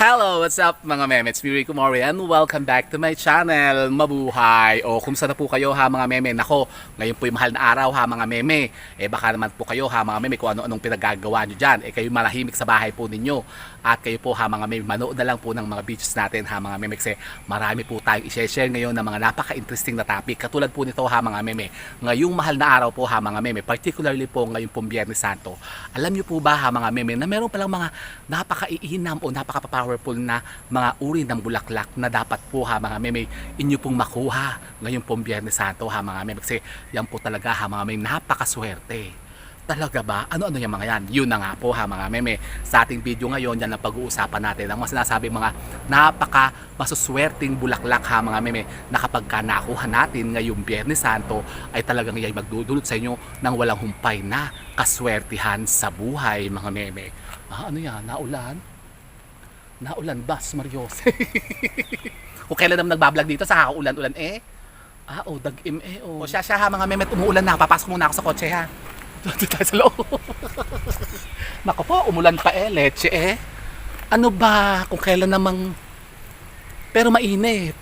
Hello, what's up mga meme? It's me, Rico Mori, and welcome back to my channel. Mabuhay! O kumusta na po kayo ha mga meme? Nako, ngayon po yung mahal na araw ha mga meme. Baka naman po kayo ha mga meme kung ano-anong pinagagawa nyo dyan. Kayo malahimik sa bahay po ninyo. At kayo po ha mga meme, manood na lang po ng mga videos natin ha mga meme. Kasi marami po tayong i-share ngayon ng mga napaka-interesting na topic. Katulad po nito ha mga meme. Ngayong mahal na araw po ha mga meme, particularly po ngayong pong Biyernes Santo. Alam nyo po ba ha mga meme na meron palang mga napaka-iinam o napaka-powerful na mga uri ng bulaklak na dapat po ha mga meme inyo pong makuha ngayong pong Biyernes Santo ha mga meme, kasi yan po talaga ha mga meme, napakaswerte. Talaga ba? Ano-ano yung mga yan? Yun na nga po ha mga meme. Sa ating video ngayon, yan ang pag-uusapan natin. Ang mga sinasabi mga napaka masuswerteng bulaklak ha mga meme, na kapag ka nakuha natin ngayong Biyernes Santo ay talagang iyay magdudulot sa inyo ng walang humpay na kaswertihan sa buhay mga meme. Ano yan? Naulan? Naulan ba, Mariose? Kung kailan naman nagbablog dito sa kakaulan-ulan dag-im O siya ha mga meme, umuulan na. Papasok muna ako sa kotse ha. Dito tayo sa loob. Naku po, umulan pa leche Ano ba, kung kailan namang... Pero mainit.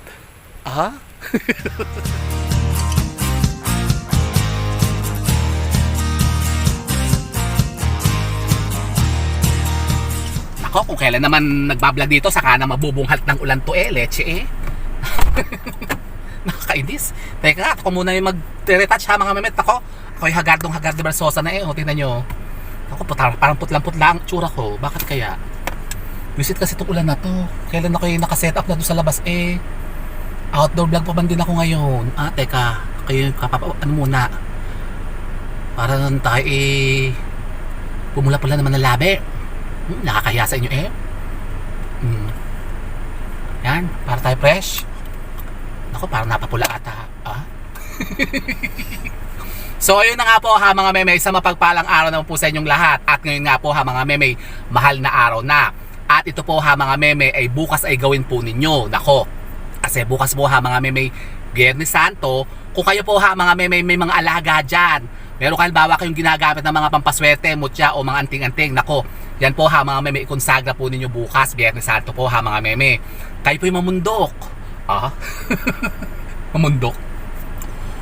Kung kailan naman nagbablog dito, saka na mabubunghat ng ulan to leche Nakakainis. Teka, ako muna yung mag-retouch ha mga memet. Ako'y hagardong Versosa na o tingnan nyo. Parang putlang-putla ang tsura ko. Bakit kaya? Visit kasi itong ulan na to. Kailan ako yung nakaset up na doon sa labas outdoor vlog pa man din ako ngayon. Teka, kayo ano muna, parang tayo pumula-pula naman ng labi. Nakakahiya sa inyo Yan, para tayo fresh. Naku, parang napapula ata So ayun na nga po ha mga meme, sa mapagpalang araw naman po sa inyong lahat. At ngayon nga po ha mga meme, mahal na araw na. At ito po ha mga meme, ay bukas ay gawin po ninyo. Nako, kasi bukas po ha mga meme, Biyernes Santo. Kung kayo po ha mga meme, may mga alaga dyan, meron halimbawa kayong ginagamit ng mga pampaswerte, mutya o mga anting-anting, nako, yan po ha mga meme, ikonsagra po ninyo bukas, Biyernes Santo po ha mga meme. Kayo po yung mamundok. Mamundok.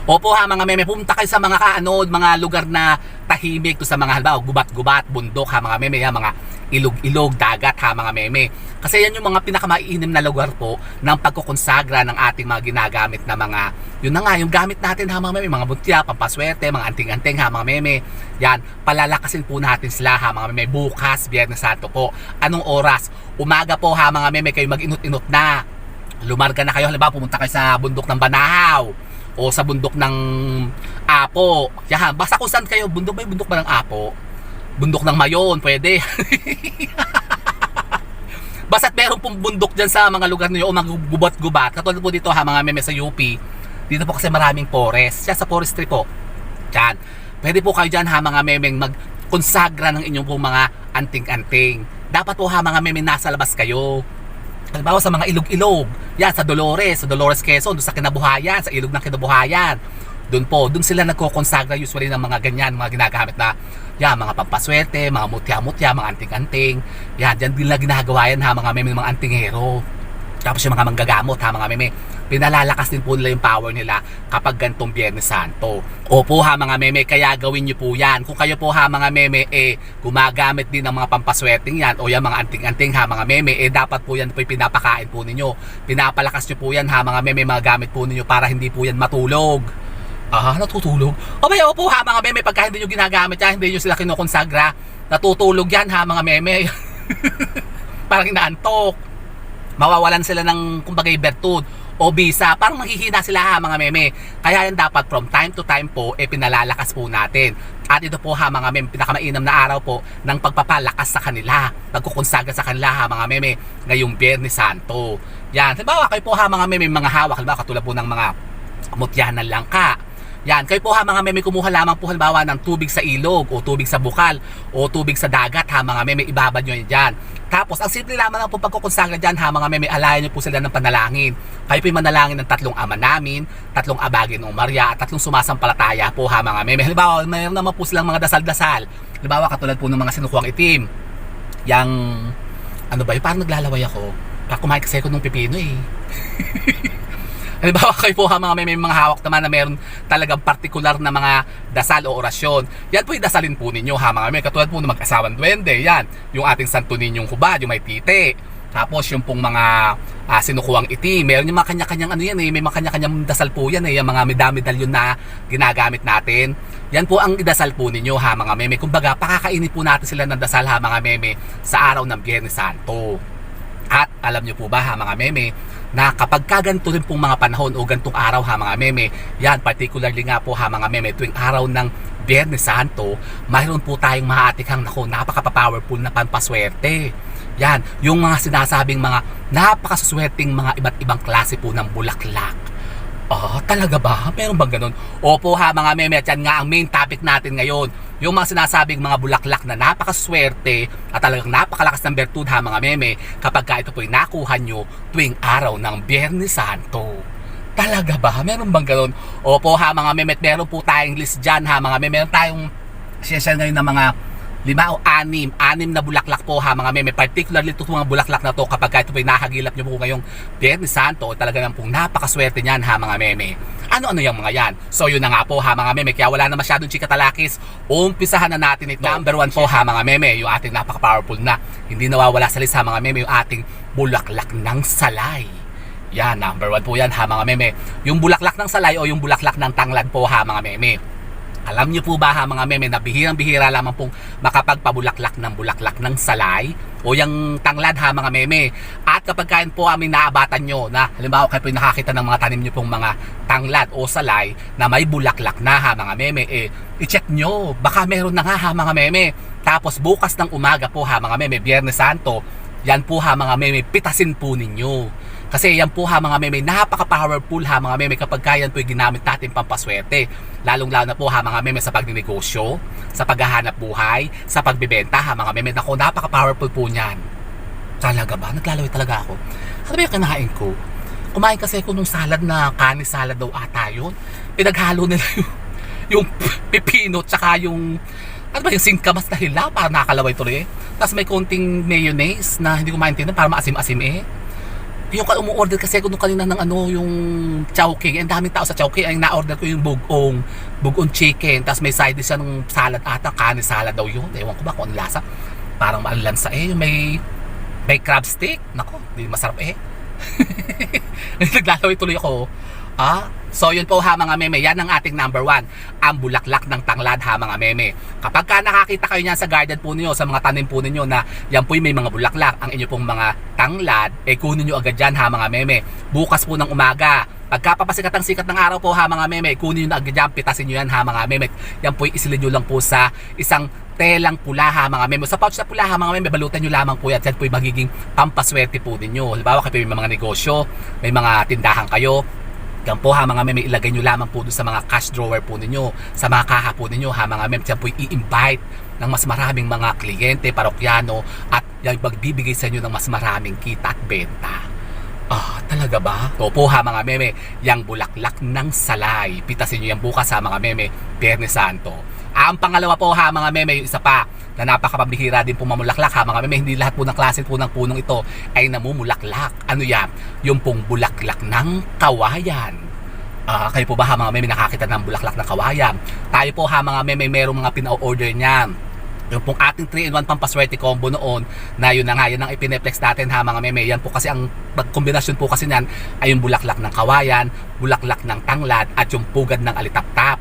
Opo ha mga meme, pumunta kayo sa mga mga lugar na tahimik, to sa mga halimbawa gubat-gubat, bundok ha mga meme, mga ilog-ilog, dagat ha mga meme. Kasi yan yung mga pinakamaiinim na lugar po ng pagkukonsagra ng ating mga ginagamit na mga, yun na nga, yung gamit natin ha mga meme, mga butya, pampaswerte, mga anting-anting ha mga meme. Yan, palalakasin po natin sila ha mga meme, bukas, Biyernes Santo po. Anong oras? Umaga po ha mga meme, kayo mag-inot-inot na. Lumarga na kayo, halimbawa pumunta kayo sa bundok ng Banahaw o sa bundok ng Apo. Yan, basta kung saan kayo, bundok ba ng Apo? Bundok ng Mayon, pwede. Basta't meron pong bundok dyan sa mga lugar niyo o mga gubat-gubat. Katulad po dito ha mga meme sa UP. Dito po kasi maraming forest. Yan sa forestry po. Yan. Pwede po kayo dyan ha mga meme mag-konsagra ng inyong pong mga anting-anting. Dapat po ha mga meme nasa labas kayo. Halimbawa sa mga ilog-ilog, yan sa Dolores Quezon, doon sa Kinabuhayan, sa ilog ng Kinabuhayan. Doon sila nagko-konsagra usually ng mga ganyan, mga ginagamit na yan, mga pampaswerte, mga mutya-mutya, mga anting-anting. Yan, diyan din lang ginagawa yan ha mga meme, mga antingero. Tapos yung mga manggagamot ha mga meme, pinalalakas din po nila yung power nila kapag gantong Biyernes Santo. Opo ha mga meme, kaya gawin nyo po yan. Kung kayo po ha mga meme gumagamit din ng mga pampaswerteng yan o yan mga anting-anting ha mga meme, dapat po yan po pinapakain po ninyo. Pinapalakas nyo po yan ha mga meme, mga gamit po ninyo para hindi po yan matulog. Natutulog? Opo ha mga meme, pagka hindi nyo ginagamit yan, hindi nyo sila kinukonsagra, natutulog yan ha mga meme. Parang inaantok. Mawawalan sila ng kumbagay bertud o bisa, parang maghihina sila ha mga meme. Kaya yan dapat from time to time po pinalalakas po natin. At ito po ha mga meme, pinakamainam na araw po ng pagpapalakas sa kanila, pagkukonsagra sa kanila ha mga meme ngayong Biyernes Santo. Yan, halimbawa kayo po ha mga meme, mga hawak, halimbawa katulad po ng mga mutyahan ng langka. Yan, kayo po ha mga meme, kumuha lamang po halimbawa ng tubig sa ilog o tubig sa bukal o tubig sa dagat ha mga meme, ibabad nyo yan dyan. Tapos ang simple lamang po pagkukonsagra dyan ha mga meme, alayan nyo po sila ng panalangin. Kayo po yung manalangin ng 3 ama namin, 3 abagin ng Maria, at 3 sumasampalataya po ha mga meme. Halimbawa, mayroon naman po silang mga dasal-dasal. Halimbawa katulad po ng mga sinukuhang itim, yang ano ba yun, parang naglalaway ako. Kumain kasi ako ng pipino eh. Halimbawa kayo po ha mga may mga hawak naman na meron talagang partikular na mga dasal o orasyon. Yan po yung dasalin po ninyo ha mga may. Katulad po ng mag-asawang duwende. Yan. Yung ating Santo Ninyong Hubad, yung may tite. Tapos yung pong mga sinukuwang itim. Meron yung mga kanya-kanyang ano yan eh. May mga kanya-kanyang dasal po yan eh. Yung mga medalyon na ginagamit natin. Yan po ang idasal po ninyo ha mga meme. Kumbaga pakakainin po natin sila ng dasal ha mga meme sa araw ng Biyernes Santo. At alam nyo po ba ha mga meme na kapag kaganto rin pong mga panahon o gantong araw ha mga meme, yan particularly nga po ha mga meme tuwing araw ng Biyernes Santo, mayroon po tayong maatikang napaka-powerful na pampaswerte. Yan, yung mga sinasabing mga napakasaswerteng mga iba't ibang klase po ng bulaklak. Talaga ba? Meron bang ganun? Opo ha mga meme, at yan nga ang main topic natin ngayon. Yung mga sinasabing mga bulaklak na napakaswerte at talagang napakalakas ng bertud ha mga meme kapag ka ito po'y nakuha nyo tuwing araw ng Biyernes Santo. Talaga ba? Meron bang ganun? Opo ha mga meme, meron po tayong list dyan ha mga meme. Meron tayong session ngayon ng mga 5 o 6 na bulaklak po ha mga meme. Particularly ito mga bulaklak na to kapag ito po'y nakagilap nyo po ngayong Biyernes Santo, talaga lang pong napakaswerte niyan ha mga meme. Ano yung mga yan? So yun na nga po ha mga meme, kaya wala na masyadong chika talakis. Umpisahan na natin ito. Number 1 po ha mga meme, yung ating napaka-powerful na hindi nawawala sa list ha mga meme, yung ating bulaklak ng salay. Yan, number 1 po yan ha mga meme. Yung bulaklak ng salay o yung bulaklak ng tanglad po ha mga meme. Alam niyo po ba ha mga meme na bihirang-bihira lamang pong makapagpabulaklak ng salay o yung tanglad ha mga meme. At kapag kain po aming naabatan nyo na halimbawa kayo po nakakita ng mga tanim nyo pong mga tanglad o salay na may bulaklak na ha mga meme, i-check nyo. Baka meron na nga ha mga meme. Tapos bukas ng umaga po ha mga meme, Biyernes Santo, yan po ha mga meme, pitasin po ninyo. Kasi yan po ha mga meme, napaka-powerful ha mga meme kapag kaya po ginamit natin pampaswerte. Lalong-lalo na po ha mga meme sa pagninegosyo, sa paghahanap buhay, sa pagbebenta ha mga meme. Nako, napaka-powerful po niyan. Talaga ba? Naglalaway talaga ako. Ano ba yung kinahain ko? Kumain kasi ako nung salad na kanis salad daw ata yun. Pinaghalo nila yung pepino tsaka yung ano ba yung singkamas na hila para nakakalaway tuloy eh. Tapos may konting mayonnaise na hindi ko maintindihan para maasim-asim eh. Yung umu-order kasi ako nung kanina ng ano, yung chowking. Ang daming tao sa chowking. Ay na-order ko yung bugong chicken. Tapos may side dish siya ng salad ata. Kanis salad daw yun. Ewan ko ba kung ano lasa. Parang maalansa eh. Yung may crab stick. Nako, hindi masarap eh. Naglalaway tuloy ako. So yun po ha mga meme, yan ang ating number 1, ang bulaklak ng tanglad ha mga meme. Kapag ka nakakita kayo niyan sa garden po niyo, sa mga tanim po niyo na yan po may mga bulaklak, ang inyo pong mga tanglad, kunin niyo agad yan ha mga meme. Bukas po ng umaga, pagkapapasikat ang sikat ng araw po ha mga meme, kunin niyo na agad yan, pitasin niyo yan ha mga meme. Yan po isilid niyo lang po sa isang telang pula ha mga meme. Sa pouch na pula ha mga meme, balutan nyo lamang po yan. Yan po yung magiging pampaswerte po ninyo. Halimbawa kayo may mga negosyo, may mga tindahan kayo, yan po ha mga meme, ilagay nyo lamang po doon sa mga cash drawer po ninyo, sa mga kaha po ninyo ha mga meme. Yan po i-invite ng mas maraming mga kliyente, parokyano, at yan magbibigay sa inyo ng mas maraming kita at benta. Talaga ba? Opo ha mga meme, yang bulaklak ng salay, pitasin nyo yan bukas ha mga meme, Biyernes Santo. Ang pangalawa po ha mga meme, yung isa pa na napakapambihira din po mamulaklak ha mga meme, hindi lahat po ng klase po ng punong ito ay namumulaklak. Ano yan? Yung pong bulaklak ng kawayan. Kayo po ba ha mga meme nakakita ng bulaklak ng kawayan? Tayo po ha mga meme, merong mga pina-order niyan. Yung pong ating 3-in-1 pampaswerte combo noon, na yun na nga, yun ang ipineplex natin ha mga meme. Yan po kasi ang kombinasyon po kasi niyan ay yung bulaklak ng kawayan, bulaklak ng tanglad, at yung pugad ng alitap-tap.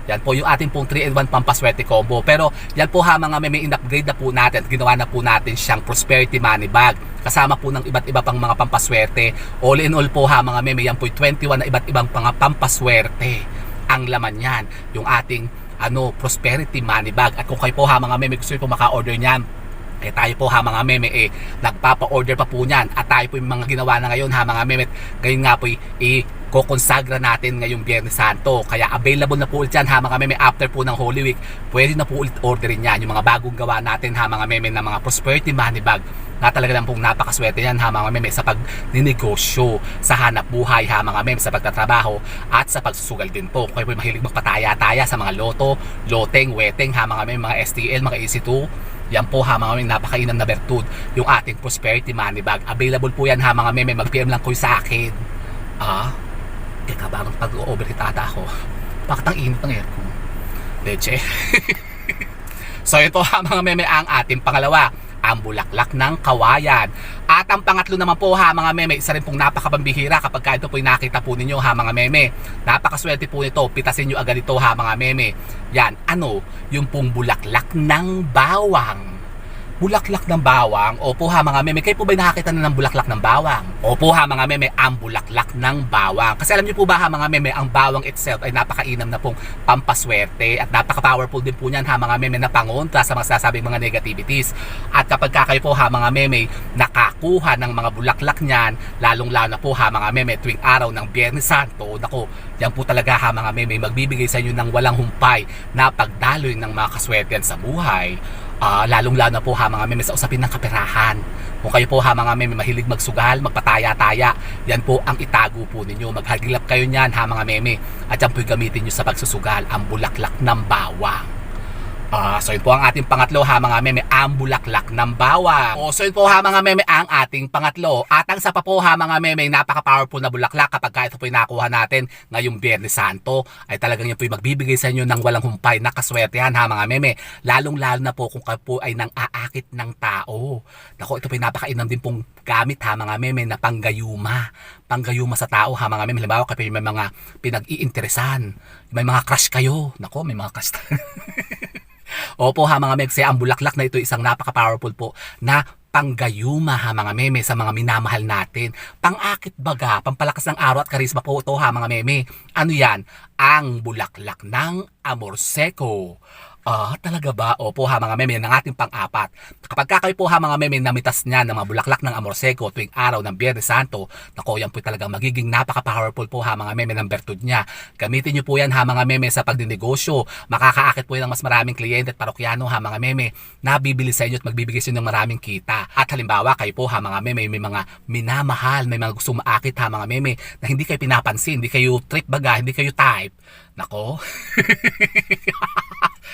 Yan po yung ating pong 3-in-1 pampaswerte combo. Pero yan po ha mga meme, in-upgrade na po natin, ginawa na po natin siyang prosperity money bag, kasama po ng iba't iba pang mga pampaswerte. All in all po ha mga meme, yan po yung 21 na iba't ibang mga pampaswerte ang laman yan, yung ating prosperity money bag. At kung kayo po ha mga meme gusto nyo po maka-order nyan, tayo po ha mga meme nagpapa-order pa po nyan. At tayo po yung mga ginawa na ngayon ha mga meme, ngayon nga po kukonsagra natin ngayong Biyernes Santo. Kaya available na po ulit yan ha mga meme after po ng Holy Week. Pwede na po ulit orderin yan yung mga bagong gawa natin ha mga meme na mga prosperity money bag na talaga lang pong napakaswerte yan ha mga meme sa pagninegosyo, sa hanap buhay ha mga meme, sa pagtatrabaho at sa pagsusugal din po. Kayo po mahilig magpataya-taya sa mga loto, loteng, weteng ha mga meme, mga STL, mga EC2, Yan po ha mga meme, napakainam na bertud. Yung ating prosperity money bag. Available po yan ha mga meme, mag-PM lang kayo sa akin. Teka, bagong pag-overheat ata ako. Bakit ang init ng aircon? Leche. So ito ha mga meme, ang ating pangalawa, ang bulaklak ng kawayan. At ang pangatlo naman po ha mga meme, isa rin pong napakapambihira kapag ito po nakita po ninyo ha mga meme. Napakaswerte po nito, pitasin nyo agad ito ha mga meme. Yan, yung pong bulaklak ng bawang. Bulaklak ng bawang. Opo ha mga meme, kayo po ba nakakita na ng bulaklak ng bawang? Opo ha mga meme, ang bulaklak ng bawang. Kasi alam niyo po ba ha mga meme, ang bawang itself ay napakainam na pong pampaswerte at napaka-powerful din po niyan ha mga meme na pangontra sa mga sasabing mga negativities. At kapag kayo po ha mga meme, nakakuha ng mga bulaklak niyan, lalong-lalo na po ha mga meme tuwing araw ng Biyernes Santo, nako, yan po talaga ha mga meme, magbibigay sa inyo ng walang humpay na pagdaloy ng mga kaswertehan sa buhay. Lalong-lalo na po ha mga meme sa usapin ng kaperahan. Kung kayo po ha mga meme mahilig magsugal, magpataya-taya, yan po ang itago po ninyo. Maghagilap kayo niyan ha mga meme, at yan po gamitin nyo sa pagsusugal, ang bulaklak ng bawang. So yun po ang ating pangatlo ha mga meme, ang bulaklak ng bawang. So yun po ha mga meme, ang ating pangatlo. At ang sa pa po ha mga meme, napaka-powerful na bulaklak kapag ito po nakuha natin ngayong Biyernes Santo, ay talagang yun po magbibigay sa inyo ng walang humpay na kaswertehan ha mga meme. Lalong-lalo na po kung kayo po ay nang aakit ng tao. Nako, ito po napakainam din pong gamit ha mga meme na panggayuma. Panggayuma sa tao ha mga meme. Halimbawa kayo may mga pinag-iinteresan, may mga crush kayo. Nako, may mga crush. Opo ha mga meme, ang bulaklak na ito isang napaka-powerful po na panggayuma ha mga meme sa mga minamahal natin. Pang-akit baga, pampalakas ng araw at karisma po ito ha mga meme. Ano yan? Ang bulaklak ng amor seco. Talaga ba? Opo ha mga meme, ng ating pang-apat. Kapag kayo po ha mga meme namitas niya ng mga bulaklak ng amor seco tuwing araw ng Biyernes Santo, nako, yan po talagang magiging napaka-powerful po ha mga meme ng bertud niya. Gamitin niyo po yan ha mga meme sa pagdinegosyo. Makakaakit po yan ng mas maraming kliyente at parokyano ha mga meme na bibili sa inyo at magbibigay sa inyo ng maraming kita. At halimbawa kayo po ha mga meme, may mga minamahal, may mga gusto maakit ha mga meme na hindi kayo pinapansin, hindi kayo trip baga, hindi kayo type. Nako.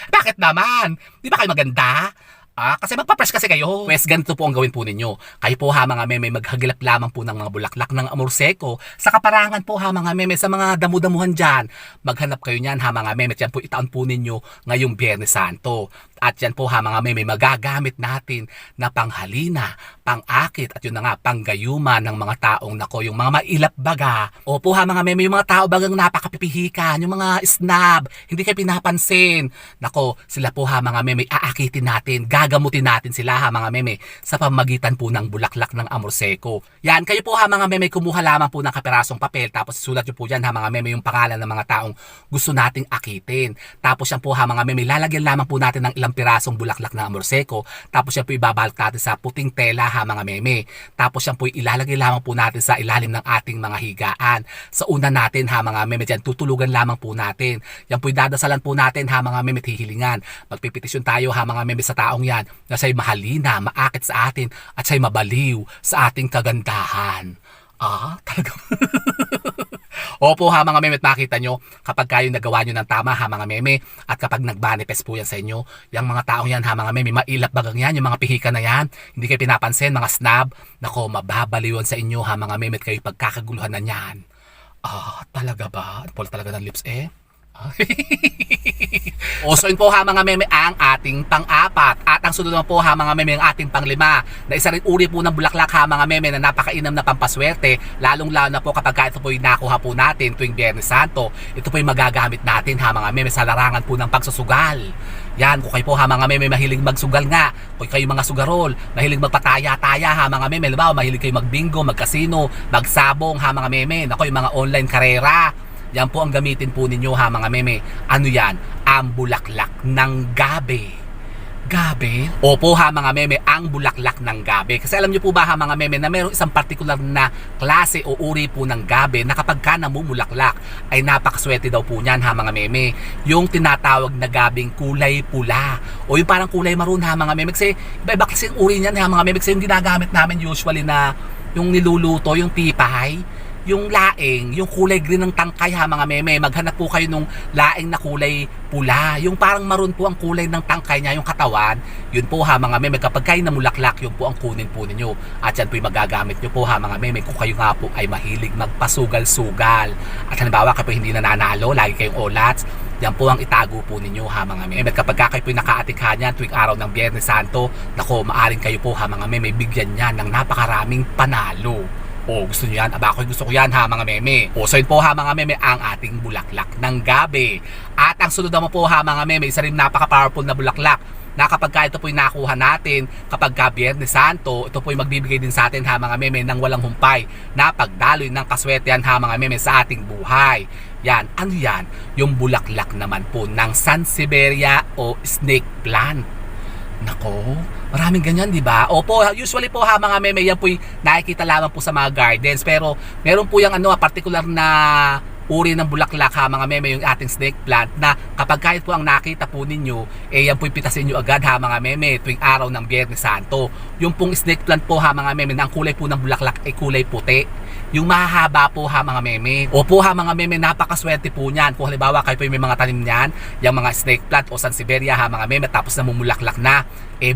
Bakit naman? Di ba kayo maganda? Kasi magpa-press kasi kayo. Pues ganito po ang gawin po ninyo. Kayo po ha mga meme, maghagilap lamang po ng mga bulaklak ng amor seco sa kaparangan po ha mga meme, sa mga damu-damuhan dyan. Maghanap kayo niyan ha mga meme, at yan po itaon po ninyo ngayong Biyernes Santo. At yan po ha mga meme, magagamit natin na panghalina, pang-akit, at yun na nga, panggayuma ng mga taong nako, yung mga mailap baga. Opo ha mga meme, yung mga tao bagang napakapipihikan, yung mga snob, hindi kayo pinapansin. Nako, sila po ha mga meme, aakitin natin, gagamutin natin sila ha mga meme sa pamagitan po ng bulaklak ng amor seco. Yan, kayo po ha mga meme, kumuha lamang po ng kapirasong papel, tapos sulat nyo po dyan ha mga meme yung pangalan ng mga taong gusto nating akitin. Tapos yan po ha mga meme, lalagyan lamang po natin ng ilang pirasong bulaklak ng amor seco, tapos yan po ibabalot natin sa puting tela ha mga meme. Tapos yan po ilalagay lamang po natin sa ilalim ng ating mga higaan. Sa una natin ha mga meme, dyan tutulugan lamang po natin. Yan po idadasalan po natin ha mga meme, hihilingan. Magpipetisyon tayo ha mga meme sa taong yan na siya'y mahalina, maakit sa atin, at siya'y mabaliw sa ating kagandahan. Talaga. Opo ha mga meme, at makita nyo kapag kayo nagawa nyo ng tama ha mga meme, at kapag nagmanifest po yan sa inyo, yung mga taong yan ha mga meme, mailap bagang yan, yung mga pihika na yan, hindi kayo pinapansin, mga snob, nako, mababaliwan sa inyo ha mga meme, at kayo pagkakaguluhan na yan. Talaga ba? Pula talaga ng lips So yun po ha mga meme, ang ating pang-apat. At ang sunod naman po ha mga meme, ang ating pang-lima, na isa rin uri po ng bulaklak ha mga meme na napakainam na pampaswerte, lalong-lalo na po kapag ito po yung nakuha po natin tuwing Biyernes Santo. Ito po yung magagamit natin ha mga meme sa larangan po ng pagsusugal. Yan, kung kayo po ha mga meme mahilig magsugal nga, kung kayo mga sugarol, mahilig magpataya-taya ha mga meme, halimbawa mahilig kayo magbingo, magkasino, magsabong ha mga meme, nako, yung mga online karera, yan po ang gamitin po ninyo ha mga meme. Ano yan? Ang bulaklak ng gabi. Gabi? Opo ha mga meme, ang bulaklak ng gabi. Kasi alam nyo po ba ha mga meme na mayroong isang particular na klase o uri po ng gabi na kapag ka namumulaklak ay napakaswerte daw po niyan ha mga meme. Yung tinatawag na gabing kulay pula o yung parang kulay maroon ha mga meme. Kasi iba-iba kasi yung uri niyan ha mga meme. Kasi yung ginagamit namin usually na yung niluluto, yung tipay, yung laing, yung kulay green ng tangkay ha mga meme. Maghanap po kayo nung laing na kulay pula. Yung parang maroon po ang kulay ng tangkay niya, yung katawan. Yun po ha mga meme. Kapag kayo namulaklak, yun po ang kunin po ninyo. At yan po yung magagamit nyo po ha mga meme. Kung kayo nga po ay mahilig magpasugal-sugal. At halimbawa kayo po hindi nananalo, lagi kayong olats, yan po ang itago po ninyo ha mga meme. At kapag kayo po nakaatikha niyan tuwing araw ng Biyernes Santo, nako, maaring kayo po ha mga meme, bigyan niyan ng napakaraming panalo. O gusto nyo yan? Aba, ako gusto ko yan ha mga meme. O so yun po ha mga meme ang ating bulaklak ng gabi. At ang sunod naman po ha mga meme, isa rin napaka-powerful na bulaklak na kapag ito po yung nakuha natin kapag Biyernes Santo, ito po yung magbibigay din sa atin ha mga meme ng walang humpay na pagdaloy ng kaswertehan ha mga meme sa ating buhay. Yan, ano yan? Yung bulaklak naman po ng Sansevieria o snake plant. Nako, maraming ganyan, di ba? Opo, usually po ha mga meme, yan po yung nakikita lamang po sa mga gardens. Pero meron po yung particular na uri ng bulaklak ha mga meme, yung ating snake plant, na kapag kahit po ang nakita po ninyo, yan po yung pitasin nyo agad ha mga meme tuwing araw ng Biyernes Santo. Yung pong snake plant po ha mga meme, na ang kulay po ng bulaklak ay kulay puti. Yung mahahaba po ha mga meme. Opo ha mga meme, napakaswerte po niyan. Kung halimbawa kayo po may mga tanim niyan, yung mga snake plant o Sansevieria ha mga meme, tapos namumulaklak na,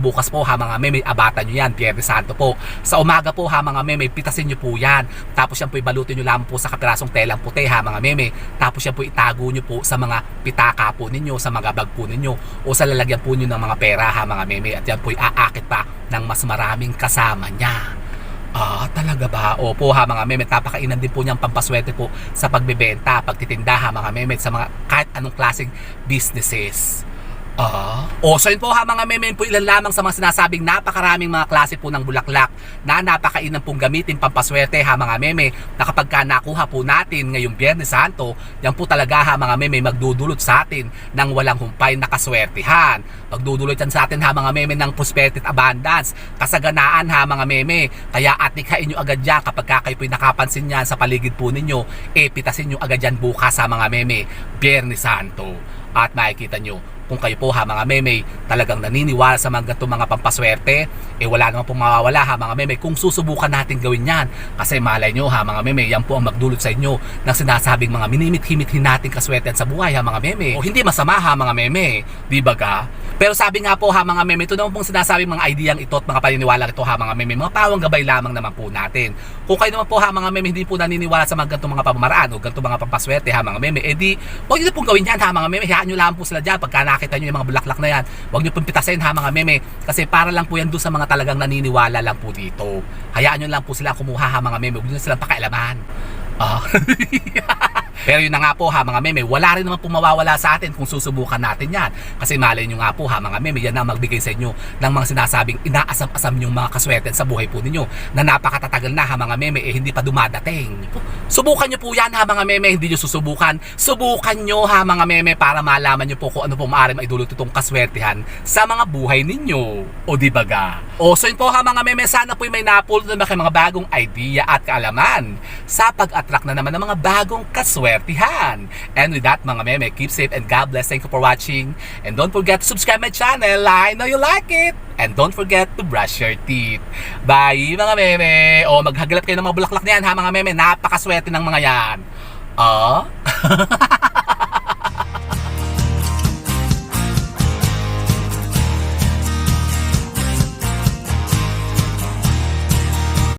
bukas po ha mga meme, abatan nyo yan, Biyernes Santo po. Sa umaga po ha mga meme, pitasin nyo po yan. Tapos yan po ibalutin nyo lamang po sa kapirasong telang puti ha mga meme. Tapos yan po itago nyo po sa mga pitaka po ninyo, sa mga bag po ninyo, o sa lalagyan po nyo ng mga pera ha mga meme. At yan po aakit pa ng mas maraming kasama niya. Talaga ba? Opo ha mga meme, napakainan din po niyang pampaswerte po sa pagbebenta, pagtitinda ha mga meme, sa mga kahit anong klaseng businesses. So yun po ha mga meme, po ilan lamang sa mga sinasabing napakaraming mga klase po ng bulaklak na napakainam pong gamitin pampaswerte ha mga meme, na kapag nakuha po natin ngayong Biyernes Santo, yan po talaga ha mga meme, magdudulot sa atin ng walang humpay na kaswertihan. Magdudulot yan sa atin ha mga meme ng prosperity at abundance, kasaganaan ha mga meme. Kaya atikhain nyo agad yan kapag kayo po'y nakapansin yan sa paligid po ninyo, pitasin nyo agad yan bukas ha mga meme, Biyernes Santo. At makikita nyo, kung kayo po ha mga meme talagang naniniwala sa mga ganitong mga pampaswerte, wala naman pong mawawala ha mga meme kung susubukan natin gawin yan. Kasi malay nyo ha mga meme, yan po ang magdulot sa inyo ng sinasabing mga minimit-himit nating kaswertehan sa buhay ha mga meme. O hindi masama ha mga meme, di ba ga? Pero sabi nga po ha mga meme, ito naman pong sinasabing mga ideyang ito at mga paniniwala ito ha mga meme, mga pawang gabay lamang naman po natin. Kung kayo naman po ha mga meme hindi po naniniwala sa mga ganitong mga pamamaraan o ganitong mga pampaswerte ha mga meme, huwag nyo pong gawin yan ha mga meme. Hayaan nyo lang po sila dyan pagka nakita nyo yung mga bulaklak na yan. Huwag nyo pong pitasin ha mga meme, kasi para lang po yan doon sa mga talagang naniniwala lang po dito. Hayaan nyo lang po sila kumuha ha mga meme, huwag nyo silang pakialaman. Pero yun na nga po ha mga meme, wala rin naman po mawawala sa atin kung susubukan natin yan. Kasi malay nyo nga po ha mga meme, yan na magbigay sa inyo ng mga sinasabing inaasam-asam yung mga kaswerte sa buhay po ninyo na napakatatagal na ha mga meme, hindi pa dumadating. Subukan nyo po yan ha mga meme, hindi nyo susubukan. Subukan nyo ha mga meme para malaman nyo po kung ano po maaaring maidulot itong kaswertehan sa mga buhay ninyo. O di ba ga? So yun po ha mga meme, sana po may napulot na mga bagong idea at kaalaman sa pag-attract na naman ng mga bagong kaswertehan. And with that mga meme, keep safe and God bless. Thank you for watching. And don't forget to subscribe my channel. I know you like it. And don't forget to brush your teeth. Bye mga meme. Maghagalap kayo ng mga bulaklak na yan ha mga meme. Napakaswerte ng mga yan.